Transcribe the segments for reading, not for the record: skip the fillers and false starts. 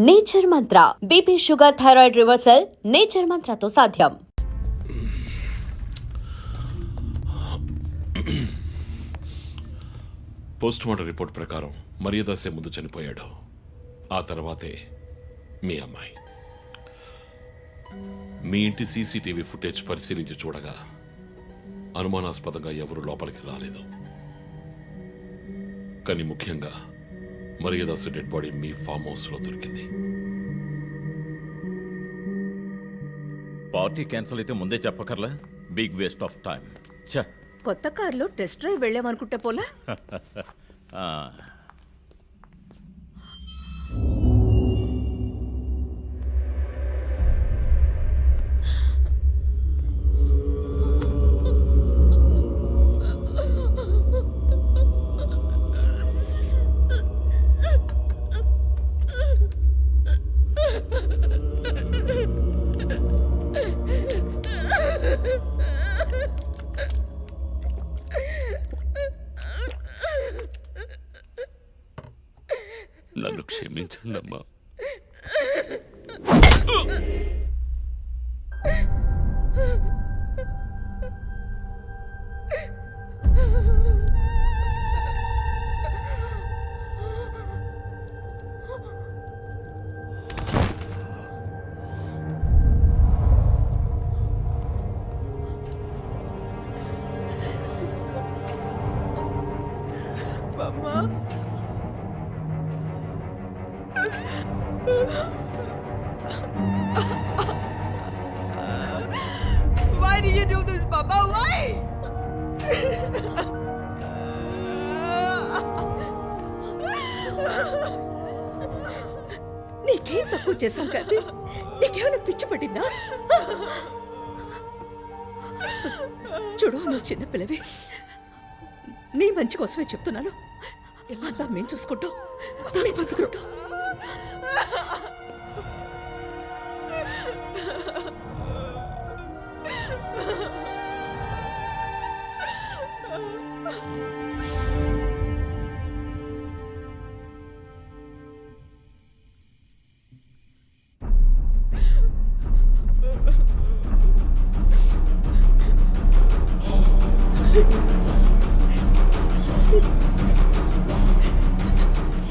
Nature Mantra BP sugar thyroid reversal Nature మంత్రతో సాధ్యం. Post mortem report ప్రకారం మర్యాదాసే ముందు చనిపోయాడు. ఆ తర్వాతే మీ అమ్మాయి. మీ ఇంటి సీసీటీవీ ఫుటేజ్ పరిశీలించి చూడగా అనుమానాస్పదంగా ఎవరూ లోపలికి రాలేదు. కానీ ముఖ్యంగా మర్యాదాసు డెడ్ బాడీ మీ ఫామ్ హౌస్లో దొరికింది. పార్టీ క్యాన్సిల్ అయితే ముందే చెప్పకర్లా? Big waste of time. కొత్త కారులో టెస్ట్ డ్రైవ్ వెళ్ళామనుకుంటా పోలా. నన్ను క్షమించండమ్మా. Why do you do this, Papa? Why? నీకేం తక్కువ చేశాం కదా? నీకేమైనా పిచ్చి పట్టిందా? చూడు, నువ్వు చిన్నపిల్లవి. నీ మంచి కోసమే చెప్తున్నాను. అంతా మేము చూసుకుంటాం.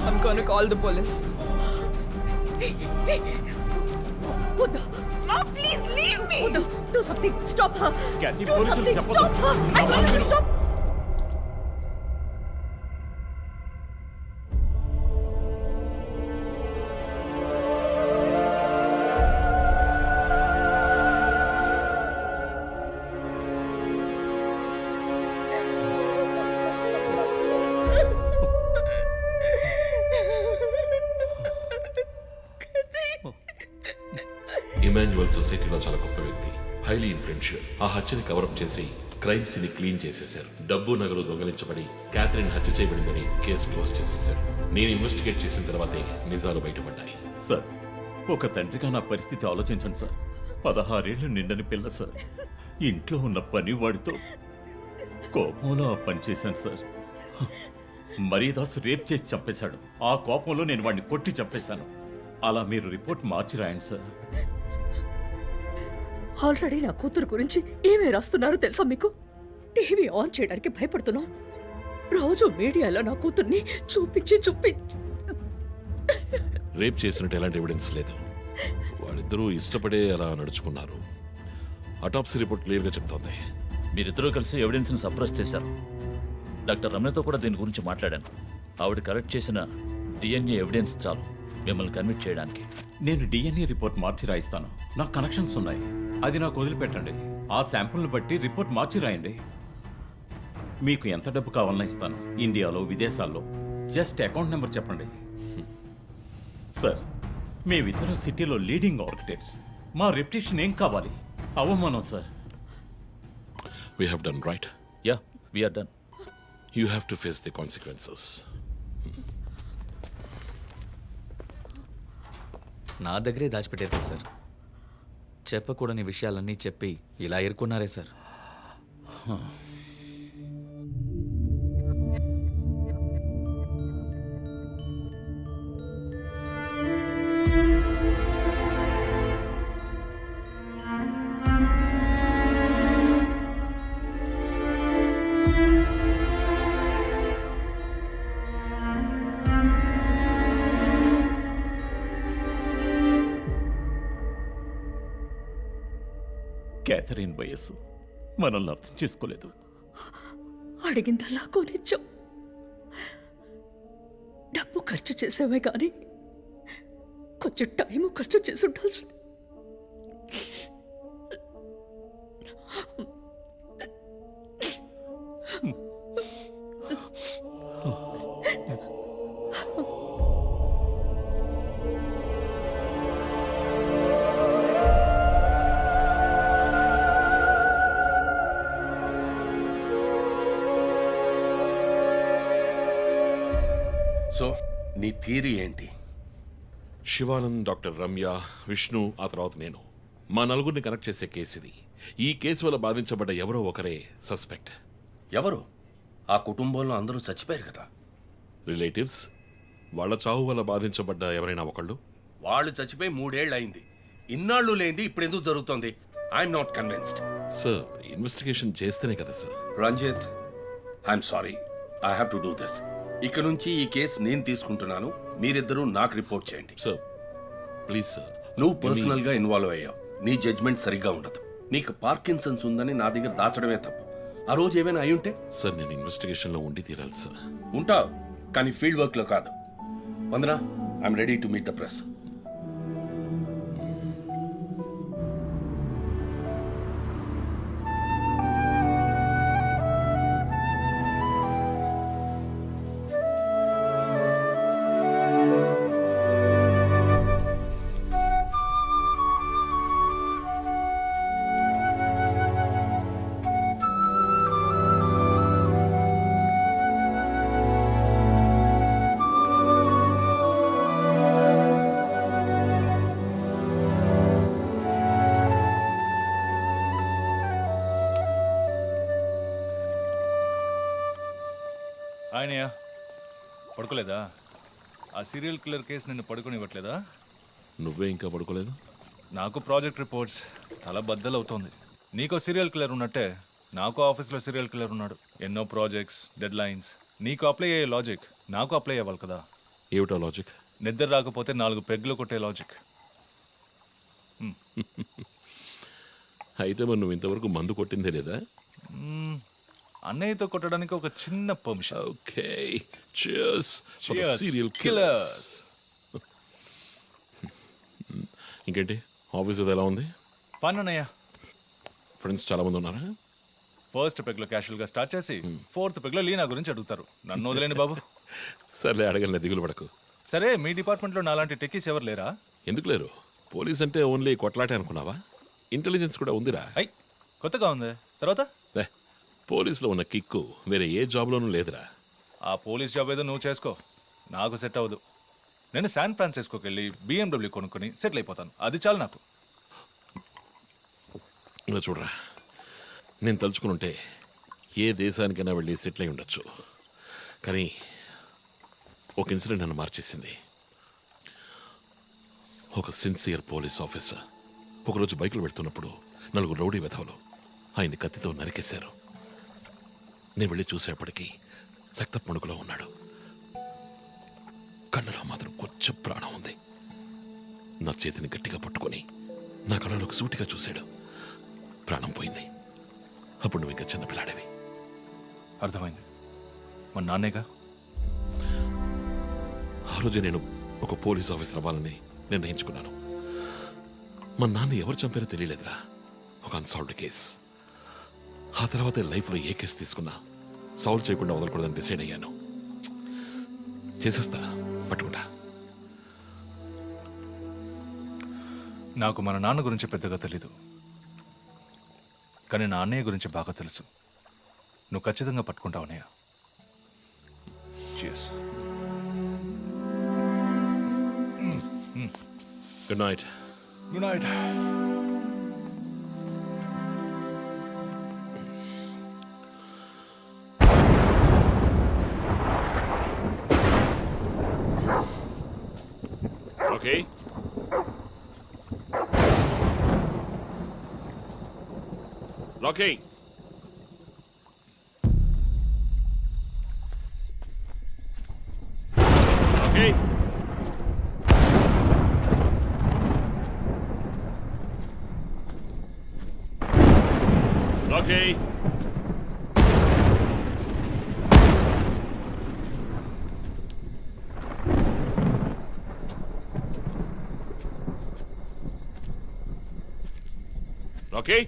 I'm gonna call the police. వద్దు. Mom, please leave me. వద్దు. Do something. Stop her. Kathy, Do police something. చెప్పొద్దు. Stop her. I want you to stop. Emmanuel సొసైటీలో చాలా గొప్ప వ్యక్తి, హైలీ ఇన్ఫ్లుయెన్షియల్. ఆ హత్యని కవరప్ చేసి క్రైమ్ సీన్ క్లీన్ చేసేశారు. డబ్బు నగలు దొంగలించబడి క్యాథరిన్ హత్య చేయబడిందని కేసు క్లోజ్ చేసేశారు. నేను ఇన్వెస్టిగేట్ చేసిన తర్వాతే నిజాలు బయటపడ్డాయి. సార్, ఒక తండ్రిగా నా పరిస్థితి ఆలోచించండి సార్. 16 ఏళ్ళు నిండని పిల్ల సార్. ఇంట్లో ఉన్న పని వాడితో కోపంలో ఆ పని చేశాను సార్. మరీదాస్ రేప్ చేసి చంపేశాడు. ఆ కోపంలో నేను వాడిని కొట్టి చంపేశాను. అలా మీరు రిపోర్ట్ మార్చి రాయండి సార్. ఆల్రెడీ నా కూతురు గురించి ఏమేమి రాస్తున్నారో తెలుసా మీకు? టీవీ ఆన్ చేయడానికి భయపడుతున్నాం. రోజు మీడియాలో నా కూతుర్ని చూపించి రేప్ చేసినట్టు ఎలాంటి ఎవిడెన్స్ లేదు. వాళ్ళిద్దరూ ఇష్టపడే అలా నడుచుకున్నారు. అటాప్సీ రిపోర్ట్ క్లియర్గా చెప్తోంది. మీరిద్దరూ కలిసి ఎవిడెన్స్ని సప్రెస్ చేశారు. డాక్టర్ రమణతో కూడా దీని గురించి మాట్లాడాను. ఆవిడ కలెక్ట్ చేసిన డిఎన్ఏ ఎవిడెన్స్ చాలు మిమ్మల్ని కన్విట్ చేయడానికి. నేను డిఎన్ఏ రిపోర్ట్ మార్చి రాయిస్తాను. నాకు కనెక్షన్స్ ఉన్నాయి. అది నాకు వదిలిపెట్టండి. ఆ శాంపుల్ని బట్టి రిపోర్ట్ మార్చి రాయండి. మీకు ఎంత డబ్బు కావాలన్నా ఇస్తాను. ఇండియాలో, విదేశాల్లో. జస్ట్ అకౌంట్ నెంబర్ చెప్పండి. సార్, మేమిద్దరం సిటీలో లీడింగ్ ఆర్కిటెక్ట్స్. మా రెప్యుటేషన్ ఏం కావాలి? అవమానం sir. We have done right. Yeah, we are done. You have to face the consequences. నా దగ్గరే దాచిపెట్టారు సార్. చెప్పకూడని విషయాలన్నీ చెప్పి ఇలా ఇరుక్కున్నారే సార్. క్యాథరిన్ వయస్సు మనల్ని అర్థం చేసుకోలేదు. అడిగిందల్లా కొనిచ్చాం. డబ్బు ఖర్చు చేసేవే కానీ కొంచెం టైం ఖర్చు చేసి ఉండాల్సింది. సో నీ థియరీ ఏంటి? శివానంద్, డాక్టర్ రమ్య, విష్ణు, ఆ తర్వాత నేను, మా నలుగురిని కనెక్ట్ చేసే కేసు ఇది. ఈ కేసు వల్ల బాధించబడ్డ ఎవరో ఒకరే సస్పెక్ట్. ఎవరు? ఆ కుటుంబంలో అందరూ చచ్చిపోయారు కదా. రిలేటివ్స్. వాళ్ళ చావు వల్ల బాధించబడ్డ ఎవరైనా ఒకళ్ళు. వాళ్ళు చచ్చిపోయి 3 ఏళ్ళు అయింది. ఇన్నాళ్ళు లేనిది ఇప్పుడు ఎందుకు జరుగుతోంది? I'm not convinced. Sir, investigation చేస్తేనే కదా sir. Ranjith, I'm sorry, I have to do this. ఇక నుంచి ఈ కేసు నేను తీసుకుంటున్నాను. మీరిద్దరూ నాకు రిపోర్ట్ చేయండి. Sir please sir. నువ్వు పర్సనల్ గా ఇన్వాల్వ్ అయ్యావు. నీ జడ్జ్మెంట్ సరిగ్గా ఉండదు. నీకు పార్కిన్సన్స్ ఉందని నా దగ్గర దాచడమే తప్పు. ఆ రోజు ఏమైనా అయి ఉంటే? సార్, నేను ఇన్వెస్టిగేషన్ లో ఉండి తీరాలి సార్. ఉంటావు, కానీ ఫీల్డ్ వర్క్ లో కాదు. Vandana, I'm ready to meet the press. ఆయనయ్య పడుకోలేదా? ఆ సీరియల్ కిల్లర్ కేసు నిన్ను పడుకోనివ్వట్లేదా? నువ్వే ఇంకా పడుకోలేదు? నాకు ప్రాజెక్ట్ రిపోర్ట్స్ తల బద్దలవుతోంది. నీకో సీరియల్ కిల్లర్ ఉన్నట్టే నాకు ఆఫీస్లో సీరియల్ కిల్లర్ ఉన్నాడు. ఎన్నో ప్రాజెక్ట్స్, డెడ్ లైన్స్. నీకు అప్లై అయ్యే లాజిక్ నాకు అప్లై అవ్వాలి కదా. ఏమిటో లాజిక్? నిద్ర రాకపోతే 4 పెగ్గులు కొట్టే లాజిక్. అయితే మరి నువ్వు ఇంతవరకు మందు కొట్టిందే లేదా? అన్నయ్యతో కొట్టడానికి ఒక చిన్న permission. Okay, cheers for the Cheers, serial killers. killers. ఇంకేంటి, ఆఫీస్ అది ఎలా ఉంది? ఫన్ అన్నయ్య. ఫ్రెండ్స్ చాలా మంది ఉన్నారా? ఫస్ట్ పెగ్లో క్యాషువల్గా స్టార్ట్ చేసి 4th పెగ్లో లీనా గురించి అడుగుతారు. నన్ను వదిలేండి బాబు. సర్లే, అడగలే, దిగులు పడకు. సరే, మీ డిపార్ట్మెంట్లో నాలాంటి టెక్కీస్ ఎవరు లేరా? ఎందుకు లేరు? పోలీస్ అంటే ఓన్లీ కొట్లాటే అనుకున్నావా? ఇంటెలిజెన్స్ కూడా ఉందిరా. అయ్, కొత్తగా ఉంది. తర్వాత లే, పోలీసులో ఉన్న కిక్కు వేరే ఏ జాబ్లోనూ లేదురా. ఆ పోలీస్ జాబ్ ఏదో నువ్వు చేసుకో, నాకు సెట్ అవ్వదు. నేను శాన్ ఫ్రాన్సిస్కోకి వెళ్ళి BMW కొనుక్కొని సెటిల్ అయిపోతాను. అది చాలు నాకు. ఇంకా చూడరా, నేను తలుచుకుని ఉంటే ఏ దేశానికైనా వెళ్ళి సెటిల్ అయి ఉండొచ్చు. కానీ ఒక ఇన్సిడెంట్ నన్ను మార్చేసింది. ఒక సిన్సియర్ పోలీస్ ఆఫీసర్ ఒకరోజు బైకులు పెడుతున్నప్పుడు 4 రౌడీ వెధవలు ఆయన్ని కత్తితో నరికేశారు. నేను వెళ్ళి చూసేప్పటికీ రక్త పుణుకులో ఉన్నాడు. కళ్ళలో మాత్రం కొంచెం ప్రాణం ఉంది. నా చేతిని గట్టిగా పట్టుకొని నా కళ్ళలోకి సూటిగా చూశాడు. ప్రాణం పోయింది. అప్పుడు నువ్వు ఇంకా చిన్నపిల్లాడేవి. అర్థమైంది. మా నాన్నేగా. ఆ రోజు నేను ఒక పోలీస్ ఆఫీసర్ అవ్వాలని నిర్ణయించుకున్నాను. మా నాన్న ఎవరు చంపారో తెలియలేదురా. ఒక అన్సాల్వ్డ్ కేస్. ఆ తర్వాత లైఫ్లో ఏ కేసు తీసుకున్నా సాల్వ్ చేయకుండా వదలకూడదని డిసైడ్ అయ్యాను. చేసేస్తా, పట్టుకుంటా. నాకు మన నాన్న గురించి పెద్దగా తెలీదు, కానీ నా అన్నయ్య గురించి బాగా తెలుసు. నువ్వు ఖచ్చితంగా పట్టుకుంటావు అన్నయ్య. Cheers. Good night. Good night. Okay, Lucky. Okay, okay okay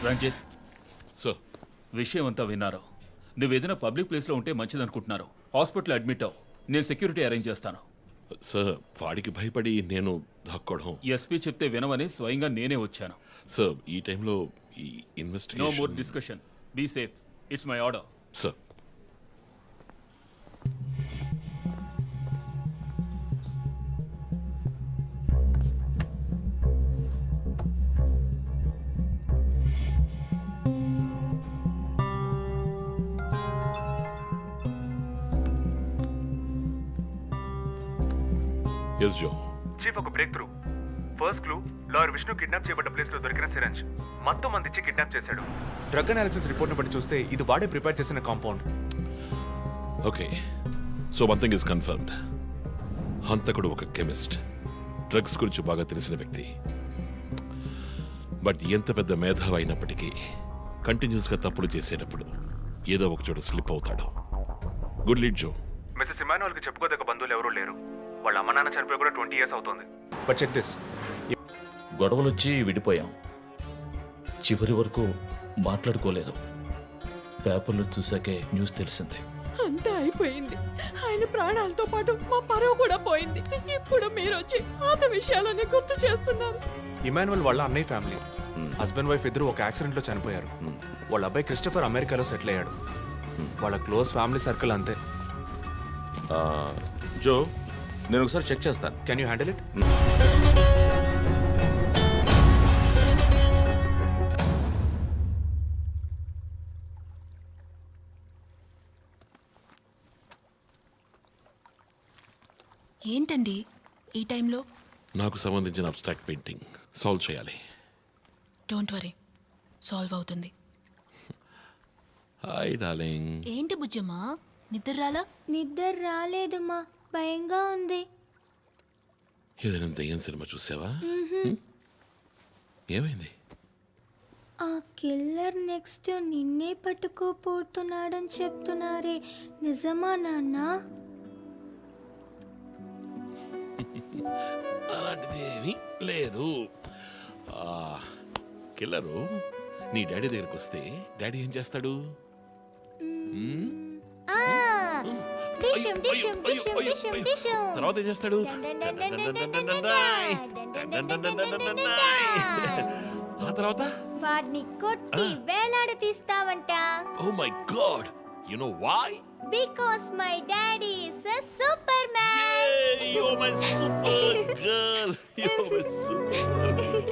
Ranjith, sir విషయం అంతా విన్నారు. నువ్వేదైనా పబ్లిక్ ప్లేస్లో ఉంటే మంచిదనుకుంటున్నారు. హాస్పిటల్ అడ్మిట్ అవ్వు. నేను సెక్యూరిటీ అరేంజ్ చేస్తాను. సార్ వాడికి భయపడి నేను దాక్కోవడం. ఎస్పీ చెప్తే వినవని స్వయంగా నేనే వచ్చాను. సార్ ఈ టైంలో ఈ no more investigation. Discussion. Be safe. It's my order. Sir yes Joe. Chief, ఒక breakthrough. First clue, lawyer Vishnu kidnap చేయబడ్డ ప్లేస్ లో దొరికిన సిరంజ్ మొత్తం మంది ఇచ్చి కిడ్నాప్ చేశాడు. డ్రగ్ అనాలిసిస్ రిపోర్ట్ బట్టి చూస్తే ఇది వాడే ప్రిపేర్ చేసిన compound. Okay, so one thing is confirmed. హంతకుడు ఒక కెమిస్ట్, డ్రగ్స్ గురించి బాగా తెలిసిన వ్యక్తి. బట్ ఎంత పెద్ద మేధావి అయినప్పటికీ కంటిన్యూస్గా తప్పులు చేసేటప్పుడు ఏదో ఒక చోట స్లిప్ అవుతాడు. గుడ్ లీడ్ జో. మిస్సెస్ ఇమానువల్ కి చెప్పుకోదగ్గ బంధువులు ఎవరూ లేరు. వాళ్ళ అమ్మ నాన్న చనిపోయి కూడా 20 years అవుతుంది. But check this. గొడవలు వచ్చి విడిపోయాం. చివరి వరకు మాట్లాడుకోలేదు. పేపర్లో చూసాకే న్యూస్ తెలిసింది. అంతా అయిపోయింది. ఆయన ప్రాణాలతో పాటు మా పరువు కూడా పోయింది. ఇప్పుడు మీరు వచ్చి పాత విషయాలని గుర్తు చేస్తున్నారు. ఇమానువల్ వాళ్ళ అన్నయ్య ఫ్యామిలీ, హస్బెండ్ వైఫ్ ఇద్దరు ఒక యాక్సిడెంట్ లో చనిపోయారు. వాళ్ళ అబ్బాయి క్రిస్టఫర్ అమెరికాలో సెటిల్ అయ్యాడు. వాళ్ళ క్లోజ్ ఫ్యామిలీ సర్కిల్ అంతే. జో, నేను ఒకసారి చెక్ చేస్తాను. Can you handle it? ఏంటండి ఈ టైంలో? నాకు సంబంధించిన అబ్స్ట్రాక్ట్ పెయింటింగ్ సాల్వ్ చేయాలి. డోంట్ వరీ, సాల్వ్ అవుతుంది. Hi darling. ఏంటి బుజ్జమ్మా, నిద్ర రాలా? నిద్ర రాలేదు మా, భయంగా ఉంది. ఏదైనా దయ్యం సినిమా చూసావా? ఏమైంది? ఆ కిల్లర్ నెక్స్ట్ నిన్నే పట్టుకోపోతున్నాడని చెప్తున్నారే, నిజమా నాన్న? అలాంటిది ఏమీ లేదు. కిల్లరు నీ డాడీ దగ్గరికి వస్తే డాడీ ఏం చేస్తాడు? డిషుం డిషుం డిషుం డిషుం డిషుం. తర్వాత ఏం చేస్తాడు? ఆ తర్వాత వాడిని కొట్టి వేలాడ తీస్తావంట. Oh my god, you know why? Because my daddy is a superman. You are my supergirl. You are my supergirl.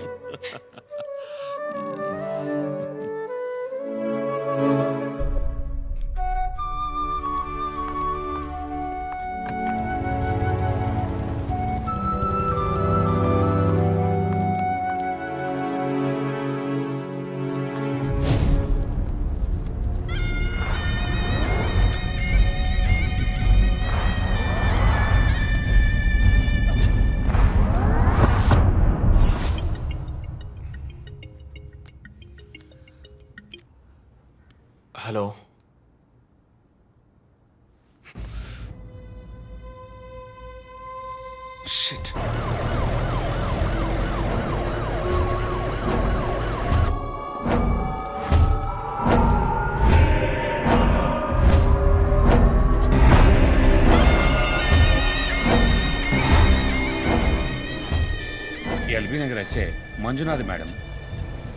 Hello shit. LB Nagar SA Manjunath madam.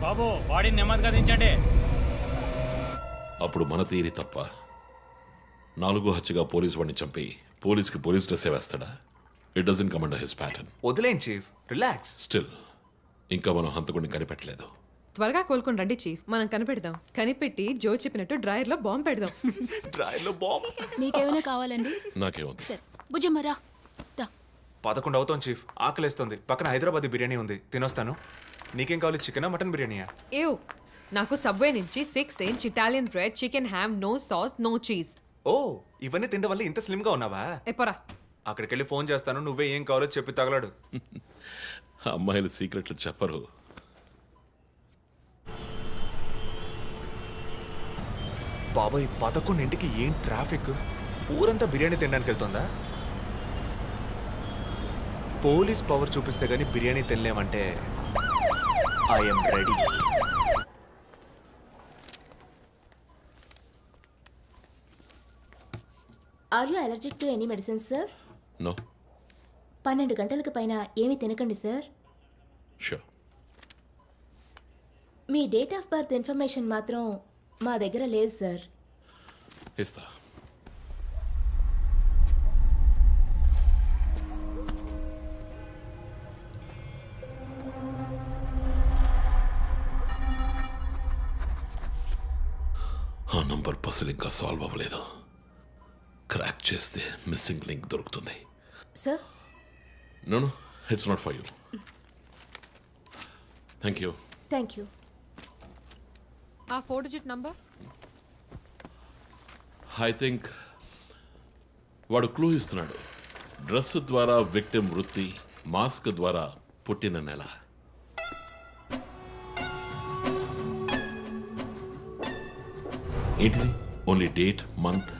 బాబు బాడీని నెమ్మదిగా దించండి. అప్పుడు మన తీరి తప్ప 4 హత్యగా పోలీసు వాడిని చంపి పోలీస్కి పోలీస్ డ్రెస్సే వేస్తాడా? It doesn't come under his pattern. వదిలేండి చీఫ్, రిలాక్స్. స్టిల్ ఇంకా మనం హంతకుడిని కనిపెట్టలేదు. త్వరగా కోలుకొని రండి చీఫ్, మనం కనిపెడదాం. కనిపెట్టి జో చెప్పినట్టు డ్రాయర్లో బాంబు పెడదాం. డ్రైలో బాంబ్. మీకేమైనా కావాలండి? నాకేముంది? సరే బుజ్జమ్మ రా. దా. 11 అవుతాం చీఫ్, ఆకలేస్తుంది. పక్కన హైదరాబాద్ బిర్యానీ ఉంది, తినొస్తాను. నీకేం కావాలి, చికెనా మటన్ బిర్యానీయా? ఏవ్, నాకు సబ్వే నుంచి 6 inch Italian bread, chicken ham, no sauce, no cheese. Oh, ఇవన్నీ తినడం వల్ల ఇంత స్లిమ్గా ఉన్నావా? ఎప్పరా అక్కడికి వెళ్ళి ఫోన్ చేస్తాను, నువ్వే ఏం కావాలో చెప్పి తగలాడు. అమ్మాయిలు సీక్రెట్లు చెప్పరు. బాబాయ్ 11ంటికి ఏం ట్రాఫిక్? ఊరంతా బిర్యానీ తినడానికి వెళ్తుందా? పోలీస్ పవర్ చూపిస్తే గానీ బిర్యానీ తినలేమంటే I'm ready. Are you allergic to any medicine sir? No. 12 గంటలకు పైన ఏమీ తినకండి సార్. షూర్. మీ డేట్ ఆఫ్ బర్త్ ఇన్ఫర్మేషన్ మాత్రం మా దగ్గర లేదు సార్. ఇస్తా. ఆ నంబర్ పసిల్ ఇంకా సాల్వ్ అవ్వలేదు. క్రాక్ చేస్తే మిస్సింగ్ లింక్ దొరుకుతుంది. Sir no no, it's not for you. Thank you. Thank you. ఆ 4 డిజిట్ నంబర్. ఐ థింక్ వాడు క్లూ ఇస్తున్నాడు. డ్రెస్ ద్వారా విక్టిమ్ వృత్తి, మాస్క్ ద్వారా పుట్టిన నెల. ఏంటిది? Only date, month.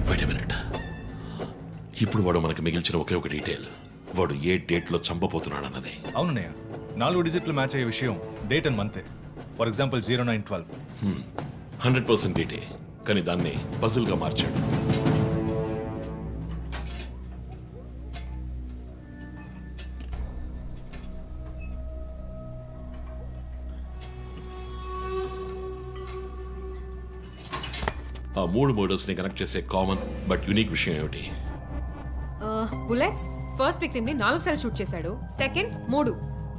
Wait a minute. ఇప్పుడు వాడు మనకి మిగిల్చిన ఒకే ఒక డీటెయిల్, వాడు ఏ డేట్లో చంపబోతున్నాడు అన్నది. అవునన్నయ్య, 4 డిజిట్లు మ్యాచ్ అయ్యే విషయం డేట్ అండ్ మంతే. For example 0912. 100% డేటే, కానీ దాన్ని పజిల్గా మార్చాడు. ఆ 3 మర్డర్స్ని కనెక్ట్ చేసే కామన్ బట్ యూనిక్ విషయం ఏమిటి? బుల్లెట్స్. ఫస్ట్ విక్టిమ్ ని 4 సార్లు షూట్ చేశాడు, సెకండ్ 3,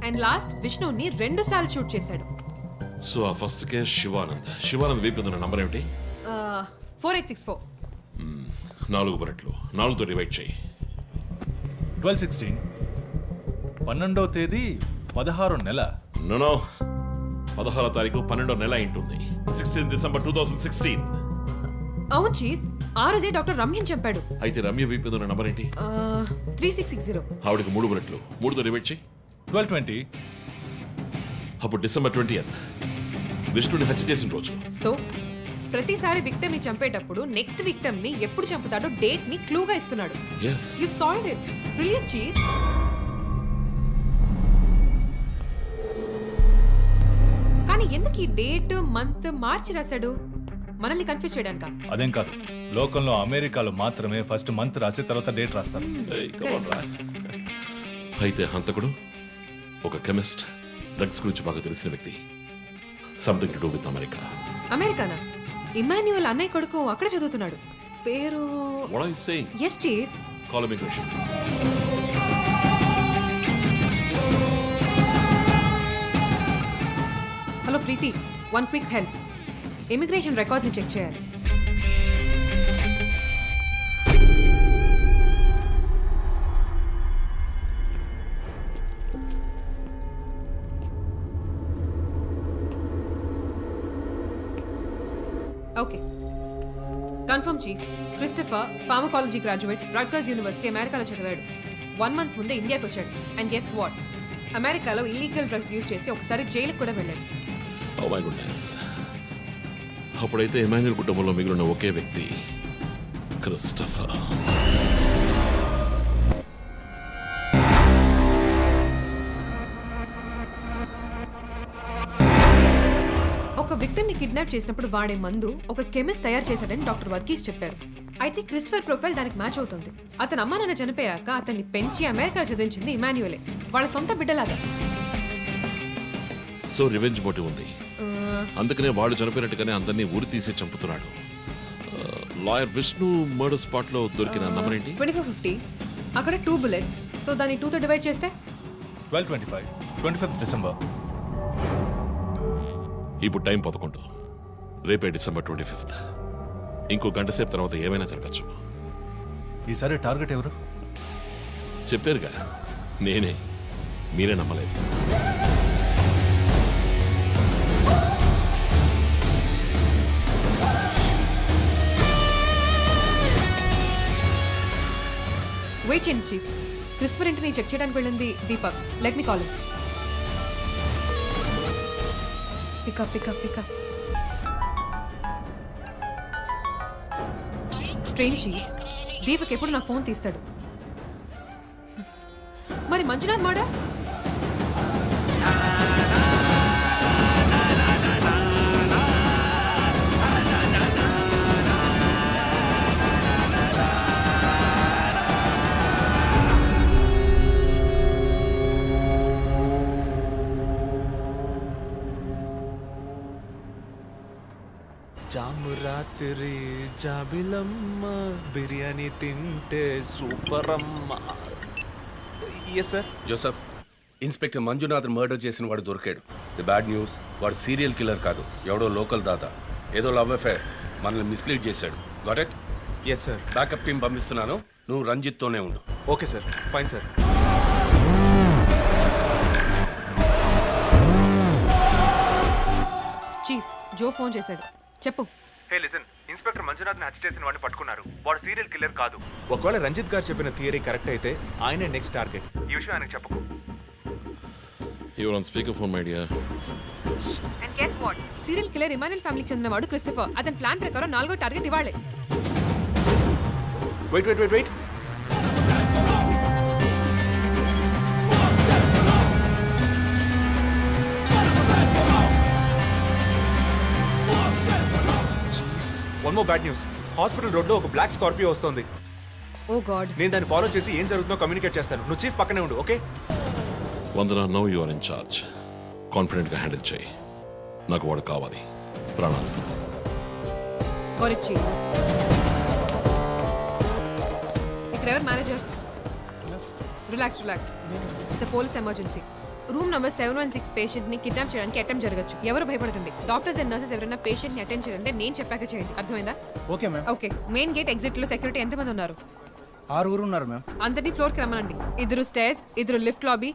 అండ్ లాస్ట్ విష్ణుని 2 సార్లు షూట్ చేశాడు. సో ఆ ఫస్ట్ కేస్ శివానంద్ వైపు ఉన్న నంబర్ ఏమిటి? 4864. 4 బుల్లెట్లు, 4తో డివైడ్ చేయి. 12/16. 12వ తేదీ 16వ నెల. నో, 16వ తారీఖు 12వ నెల ఉంటుంది. 16 డిసెంబర్ 2016. అవును చీఫ్, ఆ రోజే డాక్టర్ రమ్యని చంపాడు. అయితే రమ్య వైపు ఉన్న నంబర్ ఏంటి? 3660. ఆవిడకి 3 బుల్లెట్లు, 3తో డివైడ్ చేయి. 12/20. అప్పుడు డిసెంబర్ 20th విష్ణుని హత్య చేసిన రోజు. సో ప్రతిసారి విక్టిమ్ ని చంపేటప్పుడు నెక్స్ట్ విక్టిమ్ ని ఎప్పుడు చంపుతాడో డేట్ ని క్లూగా ఇస్తున్నాడు. Yes. You solved it. Brilliant chief. కానీ ఎందుకు ఈ డేట్, మంత్ మార్చి రాశాడు? మనల్ని కన్ఫ్యూజ్ చేయడానికా? అదేం కాదు, లోకంలో అమెరికాలో మాత్రమే ఫస్ట్ మంత్ రాసి తర్వాత డేట్ రాస్తారు. అయితే హంతకుడు ఒక కెమిస్ట్, డ్రగ్స్ గురించి బాగా తెలిసిన వ్యక్తి. Something to do with America. అమెరికానా? ఇమాన్యుయల్ అన్నయ్య కొడుకు అక్కడ చదువుతున్నాడు. పేరు What are you saying? Yes chief. Call immigration. Hello Preethi, 1 quick help. Immigration రికార్డ్ని చెక్ చేయాలి. Okay, confirm chief. Christopher pharmacology graduate, Rutgers university, అమెరికాలో చదివాడు. 1 month ముందే ఇండియాకి వచ్చాడు. And guess what? అమెరికాలో ఇల్లీగల్ డ్రగ్స్ యూజ్ చేసి ఒకసారి జైలుకి కూడా వెళ్ళాడు. Oh my goodness. అప్పుడైతే ఎమాన్యుల్ కుటుంబంలో మిగిలిన ఒకే వ్యక్తి క్రిస్టఫర్. ఒక విక్టిమ్ ని కిడ్నాప్ చేసినప్పుడు వాడే మందు ఒక కెమిస్ట్ తయారు చేశాడని డాక్టర్ వర్గీస్ చెప్పారు. అయితే క్రిస్టఫర్ ప్రొఫైల్ దానికి మ్యాచ్ అవుతుంది. అతని అమ్మ నాన్న చనిపోయాక అతన్ని పెంచి అమెరికా చదివించింది ఇమాన్యుయలే, వాళ్ళ సొంత బిడ్డలాగా. సో రివెంజ్ మోటివ్ ఉంది, అందుకనే వాడు చనిపోయినట్టుగానే అందరినీ ఊరి తీసి చంపుతున్నాడు. లాయర్ విష్ణు మర్డర్ స్పాట్ లో దొరికిన నంబర్ ఏంటి? 2450. అక్కడ 2 bullets. సో దాన్ని 2 తో డివైడ్ చేస్తే 12:25, 25th December. ఇప్పుడు టైం 11. రేపే December 25th. ఇంకో గంట సేపు తర్వాత ఏమైనా జరగచ్చు. ఈసారి టార్గెట్ ఎవరు? చెప్పారుగా, నేనే. మీరే నమ్మలేదు. వెయిట్ చేయండి చీఫ్. క్రిస్టఫర్ ఇంటిని చెక్ చేయడానికి వెళ్ళింది Deepak. Let me call him. Pick up pick up pick up. Strange chief, Deepak ఎప్పుడు నా ఫోన్ తీస్తాడు. మరి మంజునాథ్ మాడా? జాము రాత్రి జాబిలమ్మ బిర్యానీ తింటే సూపర్ అమ్మ. Yes sir. Joseph, inspector Manjunath murder చేసిన వాడు దొరికాడు. ది బ్యాడ్ న్యూస్, వాడు సీరియల్ కిల్లర్ కాదు, ఎవడో లోకల్ దాదా. ఏదో లవ్ అఫైర్, మనల్ని మిస్లీడ్ చేశాడు. Got it? Yes sir. Backup team పంపిస్తున్నాను, నువ్వు రంజిత్తోనే ఉండు. Okay sir, fine sir. Chief, Joe phone చేశాడు. చెప్పు. హే లిసన్, ఇన్స్పెక్టర్ మంజునాథ్ని హత్య చేసిన వాడిని పట్టుకున్నారు. వాడు సీరియల్ కిల్లర్ కాదు. ఒకవేళ రంజిత్ గారు చెప్పిన థియరీ కరెక్ట్ అయితే ఆయనే నెక్స్ట్ టార్గెట్. ఈ విషయం ఆయనకు చెప్పకు. You're on speaker phone my dear. And get what? Serial killer Emmanuel ఫ్యామిలీకి చెందినవాడు క్రిస్టఫర్. అతని ప్లాన్ ప్రకారం 4వ టార్గెట్ ఇవాళే. Wait wait wait wait. One more bad news. Hospital road లో ఒక బ్లాక్ స్కార్పియో వస్తుంది. Oh God. నేను దాన్ని ఫాలో చేసి ఏం జరుగుతుందో కమ్యూనికేట్ చేస్తాను. నువ్వు చీఫ్ పక్కనే ఉండు, okay? Vandana, now you are in charge. Confident గా హ్యాండిల్ చేయి. నాకు వాడు కావాలి, ప్రాణాలతో. Got it chief. ఇక్కడ ఎవరు manager? Relax relax. It's police emergency. Room number 716 patient ని కిడ్నాప్ చేయడానికి అటెంప్ట్ జరగచ్చు. ఎవరు భయపడకండి. డాక్టర్స్ అండ్ నర్సెస్ ఎవరైనా పేషెంట్ ని అటెండ్ చేయాలంటే నేను చెప్పాక చేయండి. అర్థమైందా? Okay ma'am. Okay. Main gate exit లో సెక్యూరిటీ ఎంతమంది ఉన్నారు? 6 ఉన్నారు మ్యామ్. అందరినీ ఫ్లోర్ కి రమ్మనండి. 2 స్టేర్స్, 2 లిఫ్ట్ లాబీ,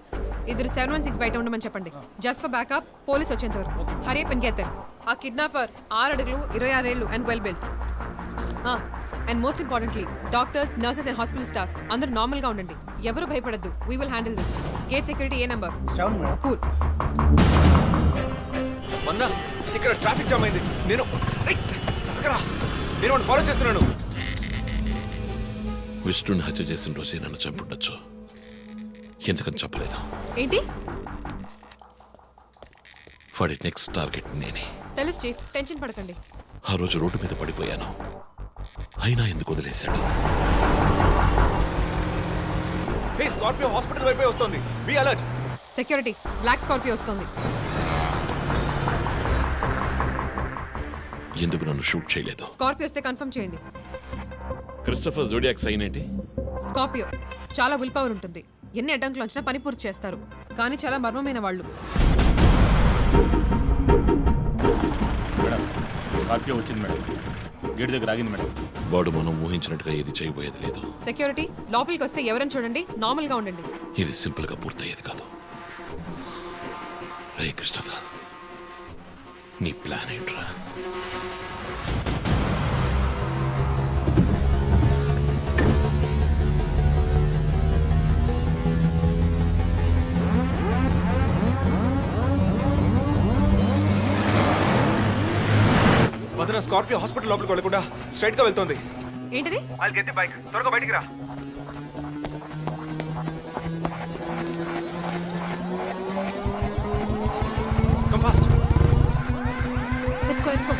2 716 బయట ఉండమని చెప్పండి. జస్ట్ ఫర్ బ్యాకప్, పోలీస్ వచ్చేంత వరకు. Hurry up and get there. ఆ కిడ్నాపర్ 6 అడుగులు 26 ఏళ్ళు and well built. And most importantly doctors, nurses and hospital staff అందరూ నార్మల్ గా ఉండండి. ఎవరు భయపడద్దు. We will handle this. Gate security ఏ నంబర్? 7 మేడం. కూల్. మొన్న ఇక్కడ ట్రాఫిక్ జామ్ అయింది. నేను చక్కరా, నేను వాడిని ఫాలో చేస్తున్నాను. విష్ణుని హత్య చేసిన రోజే నన్ను చంపుండొచ్చు. ఎందుకని చెప్పలేదు? ఏంటి? వాడి నెక్స్ట్ టార్గెట్ నేనే. తెలుసు చీఫ్, టెన్షన్ పడకండి. ఆ రోజు రోడ్డు మీద పడిపోయాను, అయినా ఎందుకు వదిలేశాడు? హే, స్కార్పియో హాస్పిటల్ వైపే వస్తుంది. Be alert. Security, black Scorpio వస్తుంది. ఎందుకు నన్ను షూట్ చేయలేదు? స్కార్పియో వస్తే కన్ఫర్మ్ చేయండి. క్రిస్టఫర్ జోడియాక్ సైన్ ఏంటి? స్కార్పియో చాలా విల్ పవర్ ఉంటుంది. ఎన్ని అడ్డంకులు వచ్చినా పని పూర్తి చేస్తారు. కానీ చాలా మర్మమైన వాళ్ళు. మేడం, స్కార్పియో వచ్చింది మేడం. గేట్ దగ్గర ఆగింది మేడం. వాడు మనం ఊహించినట్టుగా ఏది చేయబోయేది లేదు. సెక్యూరిటీ, లోపలికి వస్తే ఎవరని చూడండి. నార్మల్ గా ఉండండి. ఇది సింపుల్ గా పూర్తయ్యేది కాదు. రే క్రిస్టఫర్, నీ ప్లాన్ ఏంట్రా? వదిన స్కార్పియో హాస్పిటల్ లోపలికి వెళ్ళకుండా స్ట్రైట్ గా వెళ్తోంది. ఏంటిది? వాళ్ళకి ఎత్తి బైక్ త్వరగా బయటికి రా. Come fast. Let's go.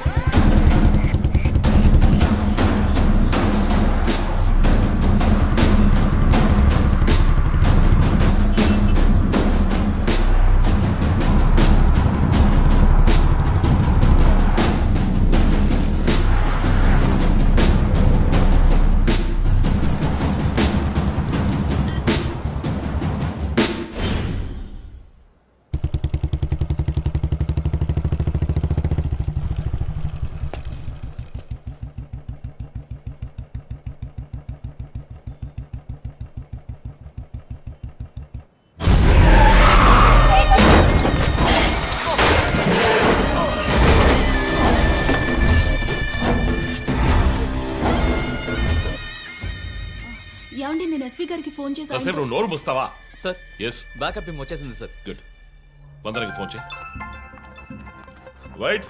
ఏమండి నేను ఎస్పీ గారికి ఫోన్ చేశాను. కాసేపు నువ్వు నోరు మూస్తావా? సార్ ఎస్, బ్యాకప్ టీమ్ వచ్చేసింది సార్. గుడ్. వందనకి ఫోన్ చేయి. Wait.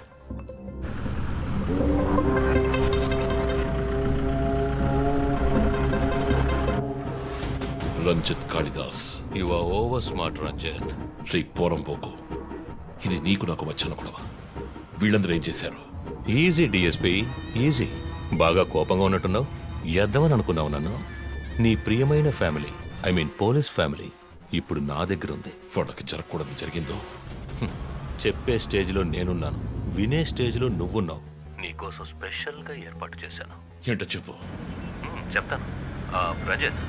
Ranjith Kalidas. You are over smart Ranjith. శ్రీ పోరంపోకు, ఇది నీకు నాకు వచ్చిన గొడవ. వీళ్ళందరూ ఏం చేశారు? Easy DSP, easy. బాగా కోపంగా ఉన్నట్టున్నావు. ఎద్దామని అనుకున్నావు నన్ను. నీ ప్రియమైన family, I mean police family, ఇప్పుడు నా దగ్గర ఉంది. వాళ్ళకి జరగకూడదు జరిగిందో. చెప్పే స్టేజ్లో నేనున్నాను, వినే స్టేజ్లో నువ్వున్నావు. నీకోసం స్పెషల్గా ఏర్పాటు చేశాను. ఏంటో చెప్పు. చెప్తాను. రజత్,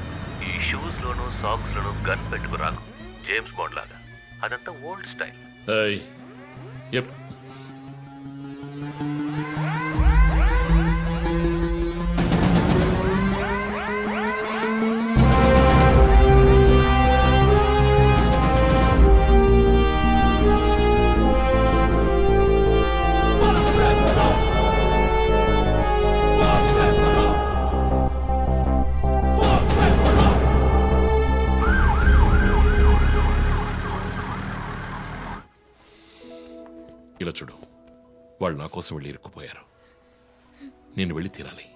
ఈ షూస్లోను సాక్స్లోను గన్ పెట్టుకురాకు, జేమ్స్ బాండ్ లాగా. అదంతా ఓల్డ్ స్టైల్. ఏయ్, ఎప్. ఇలా చూడు, వాళ్ళు నా కోసం వెళ్ళి ఇరుక్కుపోయారు. నేను వెళ్ళి తీరాలి.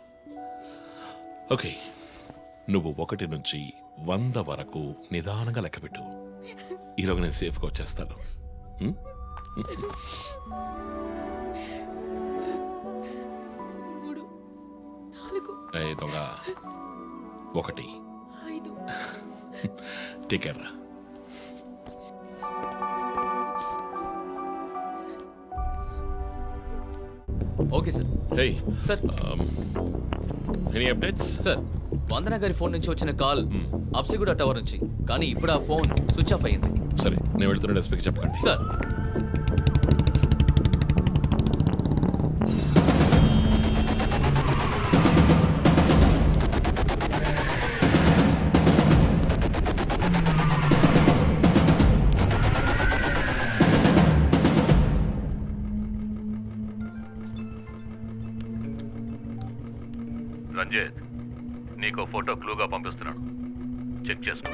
ఓకే, నువ్వు 1 నుంచి 100 వరకు నిదానంగా లెక్కపెట్టు. ఈలోగా నేను సేఫ్గా వచ్చేస్తాను. దొంగ 1 టేక్ రా. Okay sir. Hey sir. Any updates? Sir, Vandana గారి ఫోన్ నుంచి వచ్చిన కాల్ అప్సిగూడ టవర్ నుంచి, కానీ ఇప్పుడు ఆ ఫోన్ స్విచ్ ఆఫ్ అయ్యింది. సరే, నేను వెళ్తున్న ఎస్పీకి చెప్పకండి. సార్. రంజిత్, నీకో ఫోటో క్లూగా పంపిస్తున్నాను, చెక్ చేసుకో.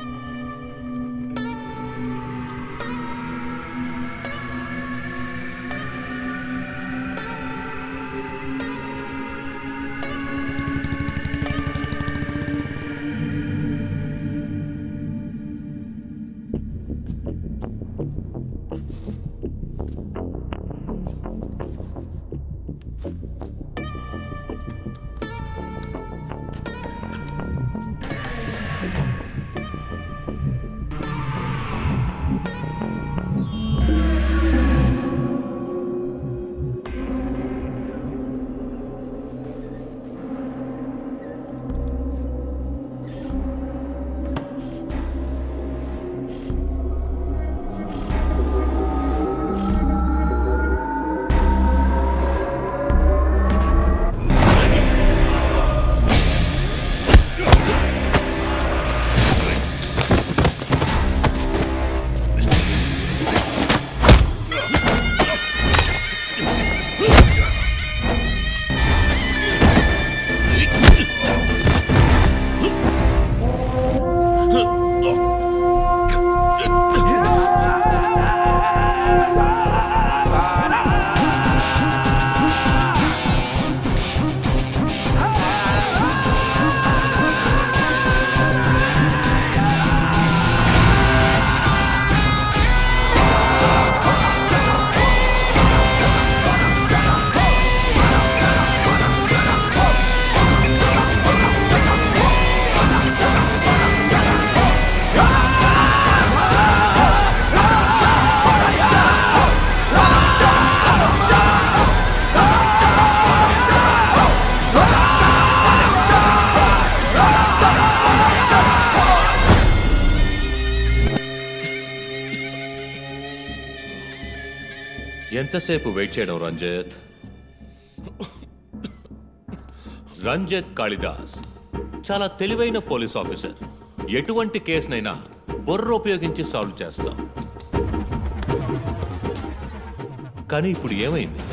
ఎంతసేపు వెయిట్ చేయడం రంజిత్? రంజిత్ కాళిదాస్ చాలా తెలివైన పోలీస్ ఆఫీసర్. ఎటువంటి కేసునైనా బుర్ర ఉపయోగించి సాల్వ్ చేస్తాం. కానీ ఇప్పుడు ఏమైంది?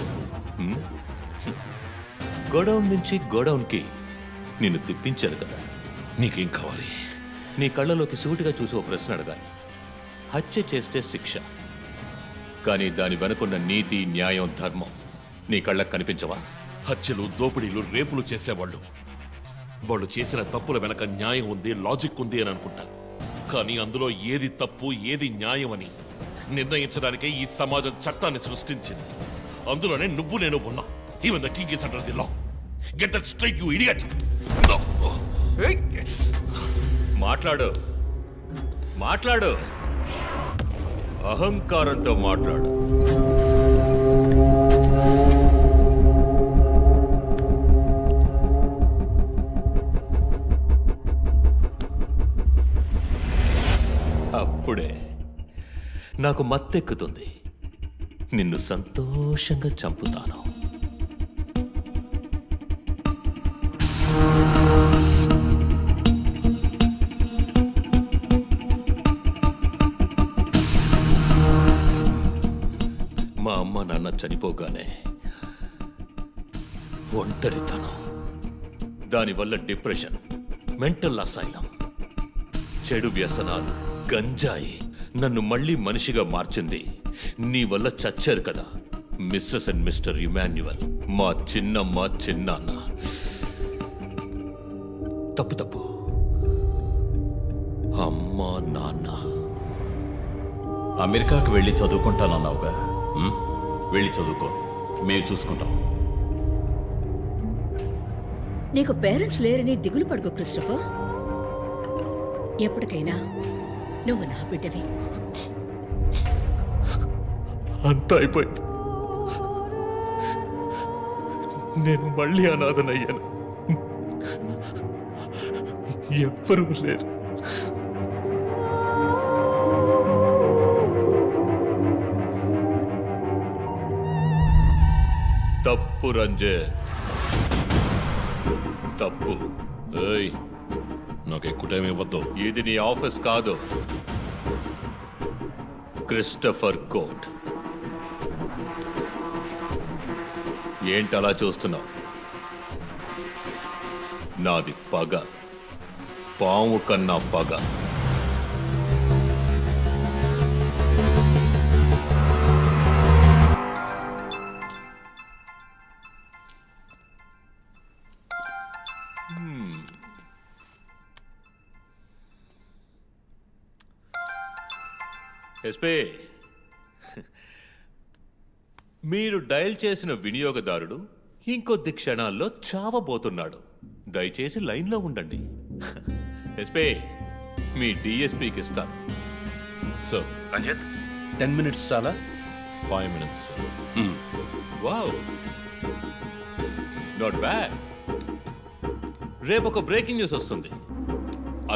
గోడౌన్ నుంచి గోడౌన్కి నిన్ను తిప్పించారు కదా. నీకేం కావాలి? నీ కళ్ళలోకి సూటిగా చూసి ఓ ప్రశ్న అడగాలి. హత్య చేస్తే శిక్ష, కానీ దాని వెనుకున్న నీతి, న్యాయం, ధర్మం నీ కళ్ళకు కనిపించవా? హత్యలు, దోపిడీలు, రేపులు చేసేవాళ్ళు వాళ్ళు చేసిన తప్పుల వెనక న్యాయం ఉంది, లాజిక్ ఉంది అని అనుకుంటారు. కానీ అందులో ఏది తప్పు, ఏది న్యాయం అని నిర్ణయించడానికే ఈ సమాజం చట్టాన్ని సృష్టించింది. అందులోనే నువ్వు నేను ఉన్నా. Even the king is under the law. Get that straight, you idiot. మాట్లాడు, మాట్లాడు, అహంకారంతో మాట్లాడు. అప్పుడే నాకు మత్తెక్కుతుంది. నిన్ను సంతోషంగా చంపుతాను. మా అమ్మ నాన్న చనిపోగానే ఒంటరితనం, దానివల్ల డిప్రెషన్, మెంటల్ అసైలం, చెడు వ్యసనాలు, గంజాయి నన్ను మళ్ళీ మనిషిగా మార్చింది. నీ వల్ల చచ్చారు కదా మిస్సెస్ అండ్ మిస్టర్ ఇమాన్యువల్, మా చిన్నమ్మ, చిన్నాన్న. తప్పు తప్పు, అమ్మ, నాన్న. అమెరికాకు వెళ్ళి చదువుకుంటానన్నావుగా, వెళ్ళి చదువుకో, మేము చూసుకుంటాం. నీకు పేరెంట్స్ లేరని దిగులు పడుకో క్రిస్టఫర్. ఎప్పటికైనా నువ్వు నా బిడ్డవి. అంతా అయిపోయింది. నేను మళ్ళీ అనాథనయ్యాను. ఎవ్వరూ లేరు. తప్పు రంజిత్, తప్పు. ఏయ్, నాకు ఎక్కువ టైం ఇవ్వద్దు. ఇది నీ ఆఫీస్ కాదు, క్రిస్టఫర్ కోర్ట్. ఏంటలా చూస్తున్నావు? నాది పగ, పాము కన్నా పగ. ఎస్పీ, మీరు డయల్ చేసిన వినియోగదారుడు ఇంకొద్ది క్షణాల్లో చావబోతున్నాడు. దయచేసి లైన్లో ఉండండి. ఎస్పీ, మీ డిఎస్పీకి ఇస్తాను. సార్, రంజిత్ 10 minutes చాలా? 5 minutes, sir. Wow, not bad. రేపు ఒక బ్రేకింగ్ న్యూస్ వస్తుంది.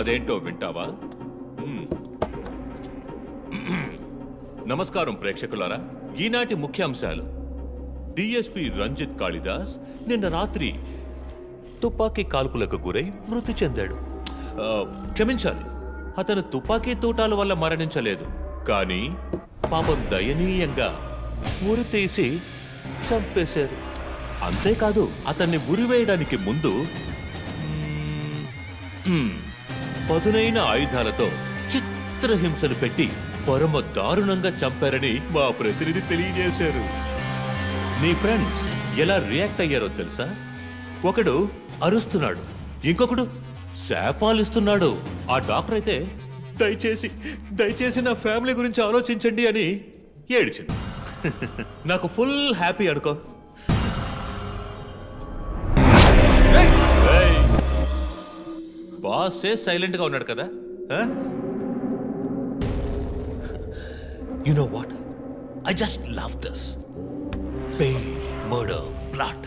అదేంటో వింటావా? నమస్కారం ప్రేక్షకులారా. ఈనాటి ముఖ్యాంశాలు: డిఎస్పీ రంజిత్ కాళిదాస్ నిన్న రాత్రి తుపాకీ కాల్పులకు గురై మృతి చెందాడు. క్షమించాలి, అతను తుపాకీ తూటాల వల్ల మరణించలేదు, కానీ పాపం దయనీయంగా ఉరి తీసి చంపేశారు. అంతేకాదు, అతన్ని ఉరివేయడానికి ముందు పదునైన ఆయుధాలతో చిత్రహింసలు పెట్టి పరమ దారుణంగా చంపారని మా ప్రతినిధి తెలియజేశారు. నీ ఫ్రెండ్స్ ఎలా రియాక్ట్ అయ్యారో తెలుసా? ఒకడు అరుస్తున్నాడు, ఇంకొకడు శాపాలిస్తున్నాడు. ఆ డాక్టర్ అయితే దయచేసి నా ఫ్యామిలీ గురించి ఆలోచించండి అని ఏడ్చింది. నాకు ఫుల్ హ్యాపీ అనుకో. బాసే సైలెంట్ గా ఉన్నాడు కదా. You know what? I just love this. Pain, murder, blood.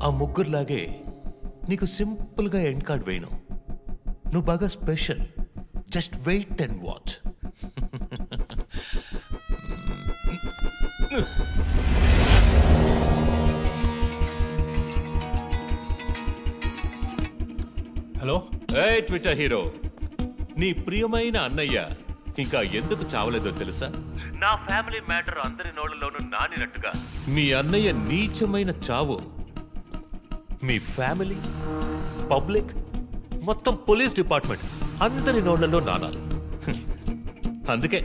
ఆ ముగ్గురులాగే నీకు సింపుల్గా ఎండ్ కార్డ్ వేయను. నువ్వు బాగా special. Just wait and watch. Twitter hero, నీ ప్రియమైన అన్నయ్య ఇంకా ఎందుకు చావలేదో తెలుసా? నా ఫ్యామిలీ మ్యాటర్ అందరి నోళ్ళలోనూ నానినట్టుగా మీ అన్నయ్య నీచమైన చావు మీ ఫ్యామిలీ, పబ్లిక్, మొత్తం పోలీస్ డిపార్ట్మెంట్ అందరి నోళ్లలో నానాలి. అందుకే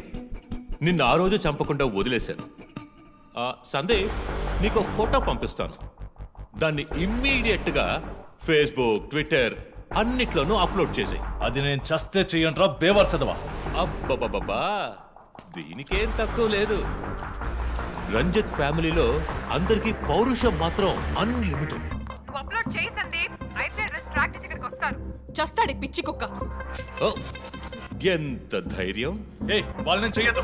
నిన్ను ఆ రోజు చంపకుండా వదిలేశాను. సందీప్, నీకు ఫోటో పంపిస్తాను. దాన్ని ఇమ్మీడియట్గా ఫేస్బుక్, ట్విట్టర్ అన్నిట్లోనూ అప్లోడ్ చేసేయి. అది నేను చస్తే చెయ్యంట్రా బేవర్సదవా. అబ్బబ్బబ్బా, దీనికేం తక్కువ లేదు. రంజిత్ ఫ్యామిలీలో అందరికీ పౌరుషం మాత్రం అన్లిమిటెడ్. నువ్వు అప్లోడ్ చేయి సందీప్, అయితే ట్రాక్ చేసి ఇక్కడికి వస్తారు. చస్తాడు ఈ పిచ్చి కుక్క. ఓ, ఎంత ధైర్యం! ఏయ్, వాళ్ళని చెయ్యదు.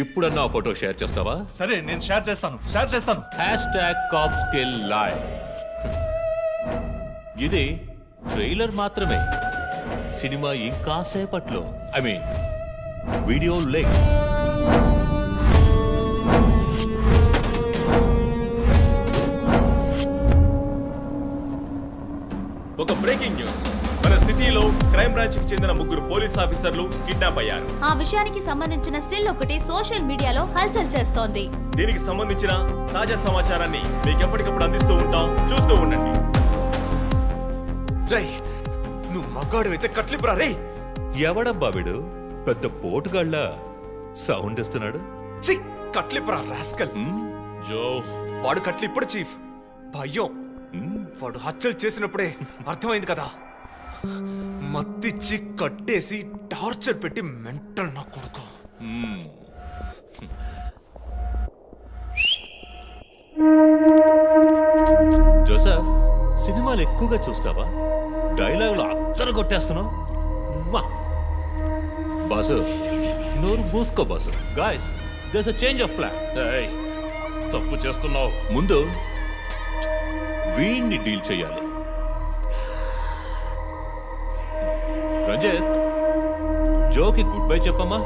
ఇప్పుడన్నా ఫోటో షేర్ చేస్తావా? సరే, నేను షేర్ చేస్తాను. #CopsKillLive. ఇది ట్రైలర్ మాత్రమే. సినిమా ఇంకా సేపట్లో, ఐ మీన్ వీడియో లింక్. ఒక బ్రేకింగ్ న్యూస్. మన సిటీలో క్రైమ్ బ్రాంచ్ కి చెందిన 3 పోలీస్ ఆఫీసర్లు కిడ్నాప్ అయ్యారు. ఆ విషయానికి సంబంధించిన స్టిల్ ఒకటి సోషల్ మీడియాలో హల్చల్ చేస్తోంది. దీనికి సంబంధించిన తాజా సమాచారాన్ని మీకు ఎప్పటికప్పుడు అందిస్తూ ఉంటాం, చూస్తూ ఉండండి. రై, నువ్వు మగాడు అయితే కట్లిపురా రే. ఎవడబ్బా వీడు పెద్ద పోటుగాళ్ళ సౌండ్ ఇస్తున్నాడు? కట్లిపురా రాస్కల్. జో, వాడు కట్లిప్పుడు చీఫ్. భయం. వాడు హత్యలు చేసినప్పుడే అర్థమైంది కదా. మత్తిచ్చి కట్టేసి టార్చర్ పెట్టి మెంటల్ నా కొడుకు. జోసెఫ్, సినిమాలు ఎక్కువగా చూస్తావా? డైలాగులు అత్తరు కొట్టేస్తున్నావు. బాసు, నోరు మూసుకో boss. Guys, there's a change of plan. తప్పు చేస్తున్నావు. ముందు వీణ్ణి డీల్ చేయాలి. రంజిత్, జోకి గుడ్ బై చెప్పమ్మా.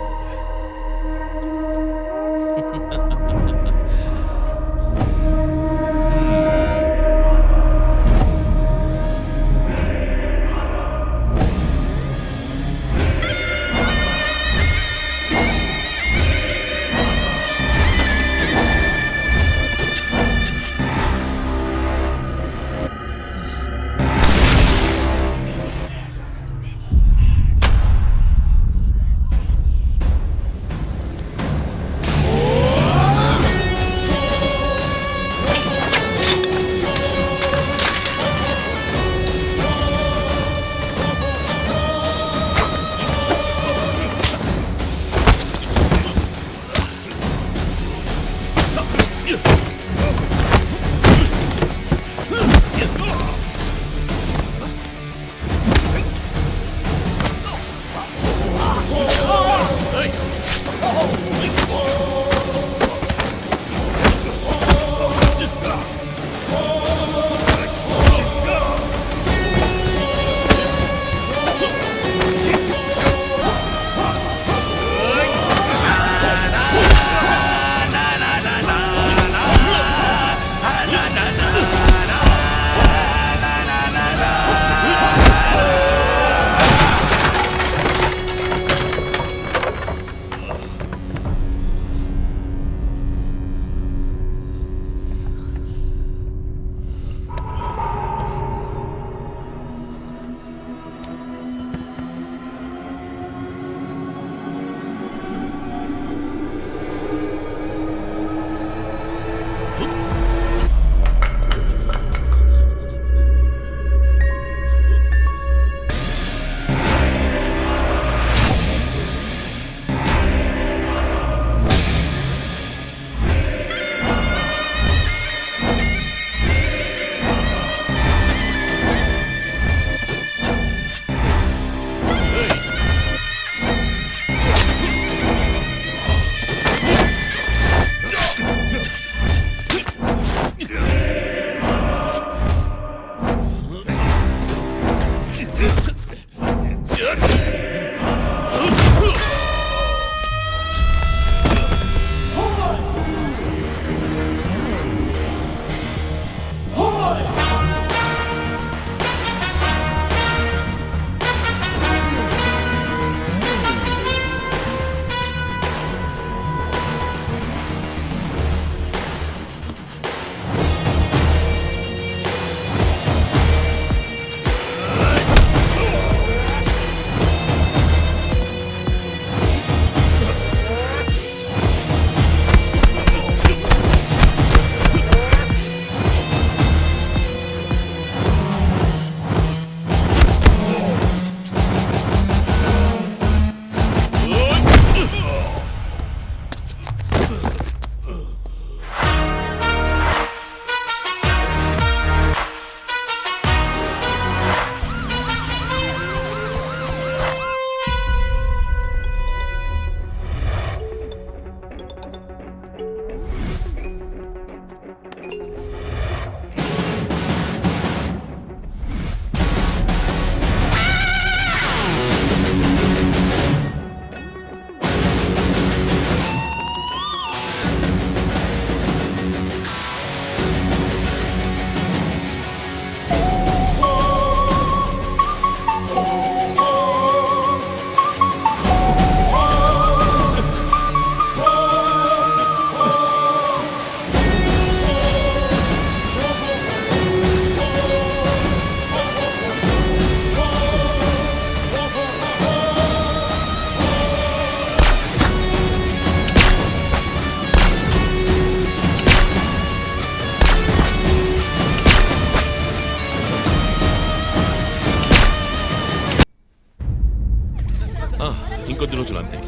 ఇంకొద్ది రోజులు అంతే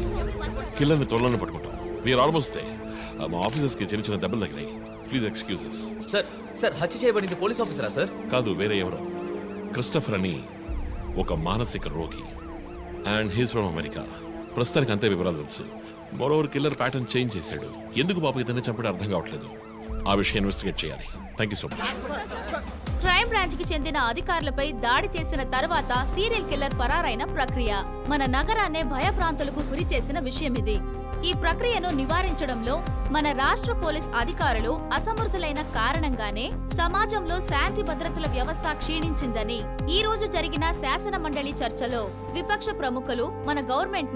కిల్లర్ని త్వరలోనే పట్టుకుంటాం వీఆర్ ఆల్మోస్ట్ దే మా ఆఫీసర్స్కి చిన్న చిన్న దెబ్బలు తగిలాయి ప్లీజ్ ఎక్స్క్యూజెస్. సార్ హత్య చేయబడింది పోలీస్ ఆఫీసరా సార్? కాదు, వేరే ఎవరో. క్రిస్టఫర్ అని ఒక మానసిక రోగి అండ్ హీస్ ఫ్రమ్ అమెరికా. ప్రస్తుతానికి అంతే వివరాలు తెలుసు. మరోవర్ కిల్లర్ ప్యాటర్న్ చేంజ్ చేశాడు. ఎందుకు బాబు ఇతన్ని చంపడం అర్థం కావట్లేదు. ఆ విషయం ఇన్వెస్టిగేట్ చేయాలి. Thank you so much. Crime branch కి చెందిన అధికారులపై దాడి చేసిన తర్వాత సీరియల్ కిల్లర్ పరారైన ప్రక్రియ మన నగరాన్నే భయభ్రాంతులకు గురి చేసిన విషయం ఇది. ఈ ప్రక్రియను నివారించడంలో మన రాష్ట్ర పోలీస్ అధికారులు అసమర్థులైన కారణంగానే సమాజంలో శాంతి భద్రతల వ్యవస్థ క్షీణించిందని ఈ రోజు జరిగిన శాసన మండలి చర్చలో విపక్ష ప్రముఖులు మన గవర్నమెంట్